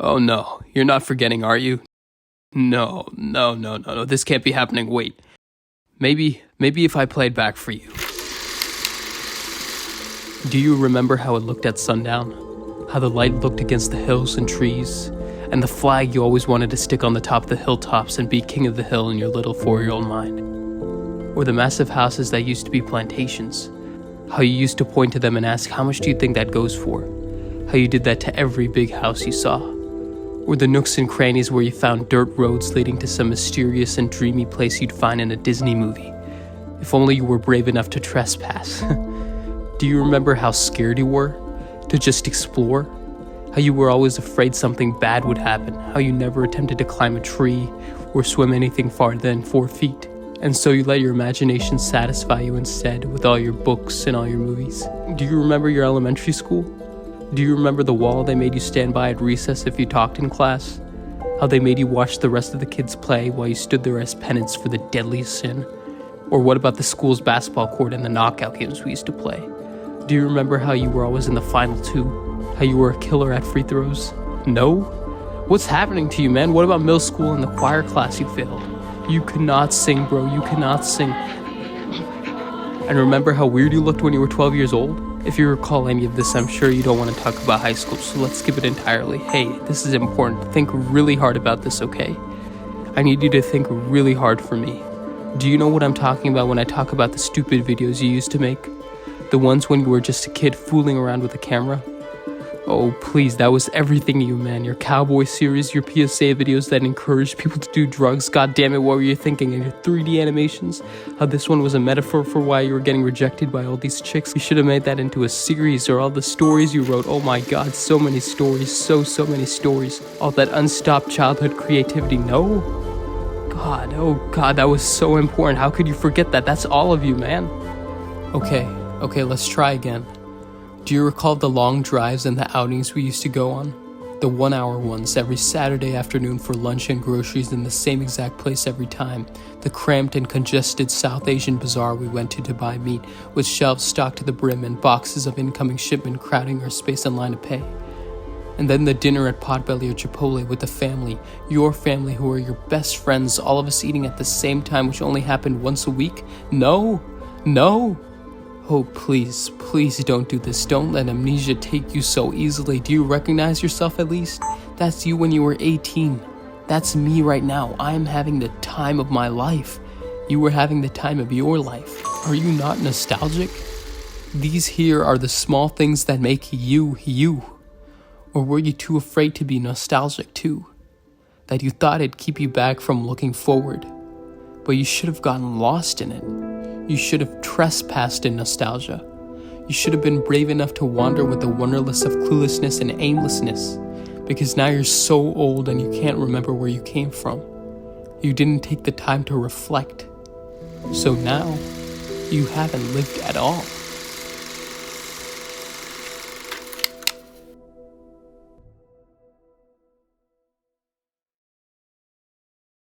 Oh no, you're not forgetting, are you? No, this can't be happening. Wait. Maybe if I played back for you. Do you remember how it looked at sundown? How the light looked against the hills and trees? And the flag you always wanted to stick on the top of the hilltops and be king of the hill in your little 4-year-old mind? Or the massive houses that used to be plantations? How you used to point to them and ask, how much do you think that goes for? How you did that to every big house you saw? Or the nooks and crannies where you found dirt roads leading to some mysterious and dreamy place you'd find in a Disney movie? If only you were brave enough to trespass. Do you remember how scared you were to just explore? How you were always afraid something bad would happen? How you never attempted to climb a tree or swim anything farther than 4 feet? And so you let your imagination satisfy you instead with all your books and all your movies. Do you remember your elementary school? Do you remember the wall they made you stand by at recess if you talked in class? How they made you watch the rest of the kids play while you stood there as penance for the deadliest sin? Or what about the school's basketball court and the knockout games we used to play? Do you remember how you were always in the final two? How you were a killer at free throws? No? What's happening to you, man? What about middle school and the choir class you failed? You could not sing, bro. You could not sing. And remember how weird you looked when you were 12 years old? If you recall any of this, I'm sure you don't want to talk about high school, so let's skip it entirely. Hey, this is important. Think really hard about this, okay? I need you to think really hard for me. Do you know what I'm talking about when I talk about the stupid videos you used to make? The ones when you were just a kid fooling around with a camera? Oh, please, that was everything you, man. Your cowboy series, your PSA videos that encouraged people to do drugs. God damn it, what were you thinking? And your 3D animations? How this one was a metaphor for why you were getting rejected by all these chicks. You should have made that into a series, or all the stories you wrote. Oh my god, so many stories. So many stories. All that unstopped childhood creativity. No? God, oh god, that was so important. How could you forget that? That's all of you, man. Okay, let's try again. Do you recall the long drives and the outings we used to go on? The 1-hour ones every Saturday afternoon for lunch and groceries in the same exact place every time. The cramped and congested South Asian bazaar we went to buy meat, with shelves stocked to the brim and boxes of incoming shipment crowding our space in line to pay. And then the dinner at Potbelly or Chipotle with the family, your family who are your best friends, all of us eating at the same time, which only happened once a week? No! Oh, please don't do this. Don't let amnesia take you so easily. Do you recognize yourself at least? That's you when you were 18. That's me right now. I'm having the time of my life. You were having the time of your life. Are you not nostalgic? These here are the small things that make you, you. Or were you too afraid to be nostalgic too? That you thought it'd keep you back from looking forward? But you should have gotten lost in it. You should have trespassed in nostalgia. You should have been brave enough to wander with the wonderlust of cluelessness and aimlessness, because now you're so old and you can't remember where you came from. You didn't take the time to reflect. So now, you haven't lived at all.